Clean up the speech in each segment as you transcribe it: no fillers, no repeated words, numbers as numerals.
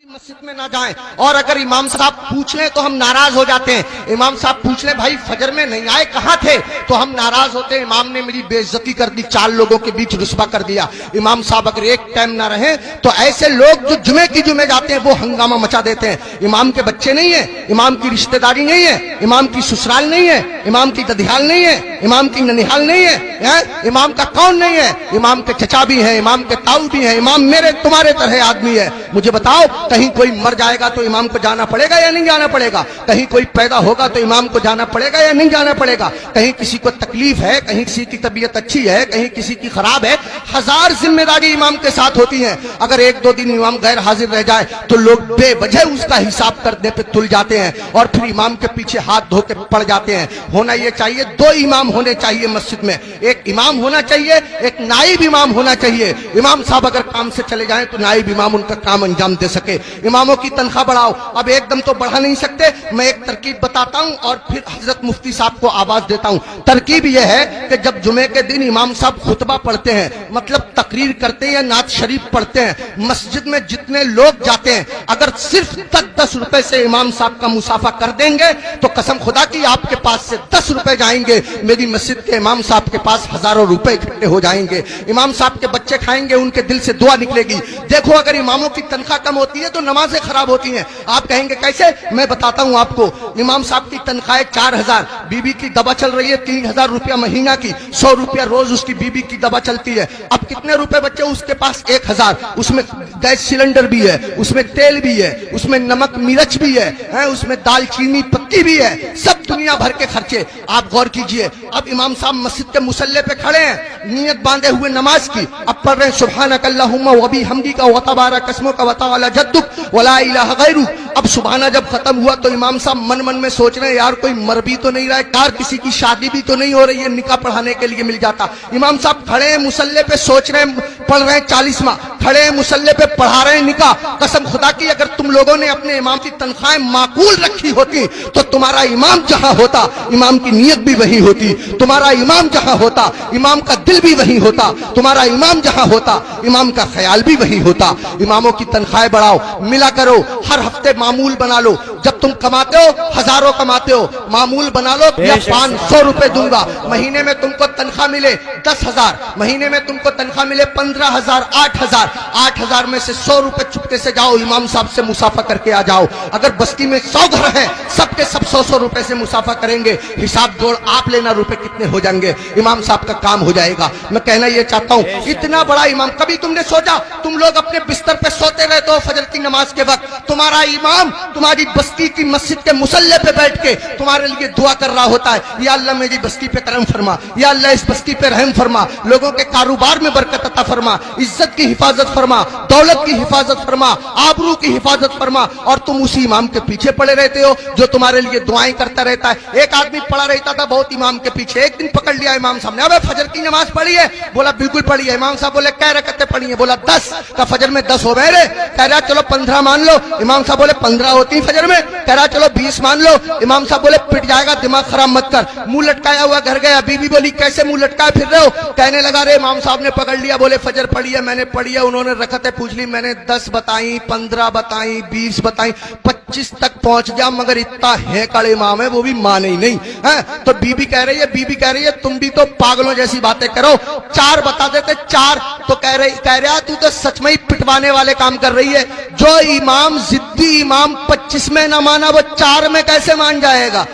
مسجد میں نہ جائیں، اور اگر امام صاحب پوچھ لیں تو ہم ناراض ہو جاتے ہیں۔ امام صاحب پوچھ لیں بھائی فجر میں نہیں آئے کہاں تھے، تو ہم ناراض ہوتے ہیں، امام نے میری بے عزتی کر دی، 4 لوگوں کے بیچ رسوا کر دیا۔ امام صاحب اگر ایک ٹائم نہ رہیں تو ایسے لوگ جو جمعے کی جمعے جاتے ہیں وہ ہنگامہ مچا دیتے ہیں۔ امام کے بچے نہیں ہیں، امام کی رشتہ داری نہیں ہے، امام کی سسرال نہیں ہے، امام کی ددیال نہیں ہے، امام کی ننیحال نہیں ہے، امام کا کون نہیں ہے، امام کے چچا بھی ہیں، امام کے تاؤ بھی ہیں، امام میرے تمہارے طرح آدمی ہے۔ مجھے بتاؤ کہیں کوئی مر جائے گا تو امام کو جانا پڑے گا یا نہیں جانا پڑے گا؟ کہیں کوئی پیدا ہوگا تو امام کو جانا پڑے گا یا نہیں جانا پڑے گا؟ کہیں کسی کو تکلیف ہے، کہیں کسی کی طبیعت اچھی ہے، کہیں کسی کی خراب ہے، 1000 ذمہ داری امام کے ساتھ ہوتی ہیں۔ اگر 1-2 دن امام غیر حاضر رہ جائے تو لوگ بے وجہ اس کا حساب کرنے پہ تل جاتے ہیں اور پھر امام کے پیچھے ہاتھ دھو کے پڑ جاتے ہیں۔ ہونا یہ چاہیے 2 امام ہونے چاہیے مسجد میں، ایک امام ہونا چاہیے، ایک نائب امام ہونا چاہیے۔ امام صاحب اگر کام سے چلے جائیں تو نائب امام ان کا کام انجام دے سکے۔ اماموں کی تنخواہ بڑھاؤ، اب ایک دم تو بڑھا نہیں سکتے، میں ایک ترکیب بتاتا ہوں اور پھر حضرت مفتی صاحب کو آواز دیتا ہوں۔ ترکیب یہ ہے کہ جب جمعے کے دن امام صاحب خطبہ پڑھتے ہیں، مطلب تقریر کرتے ہیں یا نعت شریف پڑھتے ہیں، مسجد میں جتنے لوگ جاتے ہیں اگر صرف 10 روپے سے امام صاحب کا مسافہ کر دیں گے تو قسم خدا کی آپ کے پاس سے 10 روپے جائیں گے، میری مسجد کے امام صاحب کے پاس ہزاروں روپے اکٹھے ہو جائیں گے۔ امام صاحب کے بچے کھائیں گے، ان کے دل سے دعا نکلے گی۔ دیکھو اگر اماموں کی تنخواہ کم ہوتی ہے تو نمازیں خراب ہوتی ہیں۔ آپ کہیں گے کیسے؟ میں بتاتا ہوں آپ کو۔ امام صاحب کی تنخواہ 4000، بیوی کی دوا چل رہی ہے 3000 روپیہ مہینہ کی، 100 روپیہ روز اس کی بیوی کی دوا چلتی ہے۔ اب کتنے روپے بچے اس کے پاس؟ 1000۔ اس میں گیس سلنڈر بھی ہے، اس میں تیل بھی ہے، اس میں نمک مرچ بھی ہے، اس میں دال چینی پتی بھی ہے، سب دنیا بھر کے خرچے۔ آپ غور کیجئے، اب امام صاحب مسجد کے مصلی پہ کھڑے ہیں نیت باندھے ہوئے نماز کی، اب پڑھ رہے ہیں سبحانک اللہم و بحمدک و تبارک اسمک و تعالی جدک ولا الہ غیرک۔ اب سبحانہ جب ختم ہوا تو امام صاحب من میں سوچ رہے ہیں یار کوئی مر بھی تو نہیں رہا ہے، کار کسی کی شادی بھی تو نہیں ہو رہی ہے، نکاح پڑھانے کے لیے مل جاتا۔ امام صاحب کھڑے ہیں مصلی پہ سوچ رہے ہیں، پڑھ رہے ہیں 40واں، کھڑے ہیں مصلی پہ پڑھا رہے ہیں نکاح۔ قسم خدا کی اگر تم لوگوں نے اپنے امام کی تنخواہیں معقول رکھی ہوتی تو تمہارا امام جہاں ہوتا امام کی نیت بھی وہی ہوتی، تمہارا امام جہاں ہوتا امام کا دل بھی وہی ہوتا، تمہارا امام جہاں ہوتا امام کا خیال بھی وہی ہوتا۔ اماموں کی تنخواہیں بڑھاؤ، ملا کرو، ہر ہفتے معمول بنا لو۔ جب تم کماتے ہو ہزاروں کماتے ہو، معمول بنا لو یا 500 روپے دوں گا، مہینے میں تم کو تنخواہ ملے 10,000، مہینے میں تم کو تنخواہ ملے 15,000، 8,000، 8,000 میں سے 100 روپے چپکے سے جاؤ امام صاحب سے مسافہ کر کے آ جاؤ۔ اگر بستی میں 100 گھر ہیں، سب کے سب 100 روپے سے مسافہ کریں گے، حساب جوڑ آپ لینا روپے کتنے ہو جائیں گے، امام صاحب کا کام ہو جائے گا۔ میں کہنا یہ چاہتا ہوں اتنا بڑا امام، کبھی تم نے سوچا تم لوگ اپنے بستر پہ سوتے رہتے ہو فجر کی نماز کے وقت، تمہارا امام تمہاری بستی کی مسجد کے مصلی پہ بیٹھ کے تمہارے لیے دعا کر رہا ہوتا ہے، یا اللہ میری بستی پہ کرم فرما، یا اللہ اس بستی پہ رحم فرما، لوگوں کے کاروبار میں برکت عطا فرما، عزت کی حفاظت فرما، دولت کی حفاظت فرما، آبرو کی حفاظت فرما، اور تم اسی امام کے پیچھے پڑے رہتے ہو جو تمہارے لیے دعائیں کرتا رہتا ہے۔ ایک آدمی پڑا رہتا تھا بہت امام کے پیچھے، ایک دن پکڑ لیا امام صاحب نے، ابے فجر کی نماز پڑھی ہے؟ بولا بالکل پڑھی ہے۔ امام صاحب بولے کیا رکعتیں پڑھی ہیں؟ بولا 10۔ کا فجر میں 10 ہو گئے رے؟ کہہ رہا چلو 15 مان لو۔ امام صاحب بولے 15 ہوتی فجر میں؟ کہہ رہا چلو 20 مان لو۔ امام صاحب بولے پٹ جائے گا، دماغ خراب مت کر۔ منہ لٹکایا ہوا گھر گیا، بیوی بولی کیسے منہ لٹکائے پھر رہے ہو؟ کہنے لگا رے امام صاحب نے پکڑ لیا، بولے فجر پڑھی ہے؟ میں نے پڑھی ہے۔ انہوں نے رکعتیں پوچھ لی، میں نے 10 بتائیں، 15 بتائیں، 20 بتائیں، 25 تک پہنچ گیا، مگر اتنا ہے کڑے امام ہے وہ بھی مانے ہی نہیں ہے۔ تو بیوی کہہ رہی ہے تم بھی تو پاگلوں جیسی باتیں کرو، 4 بتا دیتے 4۔ تو کہہ رہا تو سچ میں ہی پٹوانے والے کام کر رہی ہے۔ جو امام ضدی امام 25 میں نہ مانا وہ 4 میں کیسے مان جائے گا؟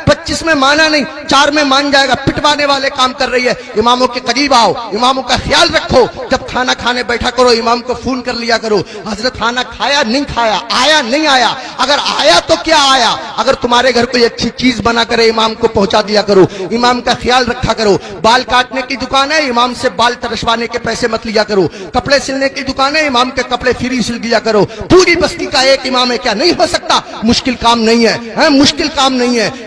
25 میں مانا نہیں 4 میں مان جائے گا، پٹوانے والے کام کر رہی ہے۔ اماموں کے قریب آؤ، اماموں کا خیال رکھو، جب کھانا کھانے بیٹھا کرو امام کو فون کر لیا کرو، حضرت کھانا کھایا نہیں کھایا، آیا نہیں آیا، اگر آیا تو کیا آیا، اگر تمہارے گھر کوئی اچھی چیز بنا کرے امام کو پہنچا دیا کرو، امام کا خیال رکھا کرو۔ بال کاٹنے کی دکان ہے، امام سے بال ترشوانے کے پیسے مت لیا کرو۔ کپڑے سلنے کی دکان ہے، امام کے کپڑے فری سل دیا کرو۔ پوری بستی کا ایک امام ہے، کیا نہیں ہو سکتا؟ مشکل کام نہیں ہے، مشکل کام نہیں ہے۔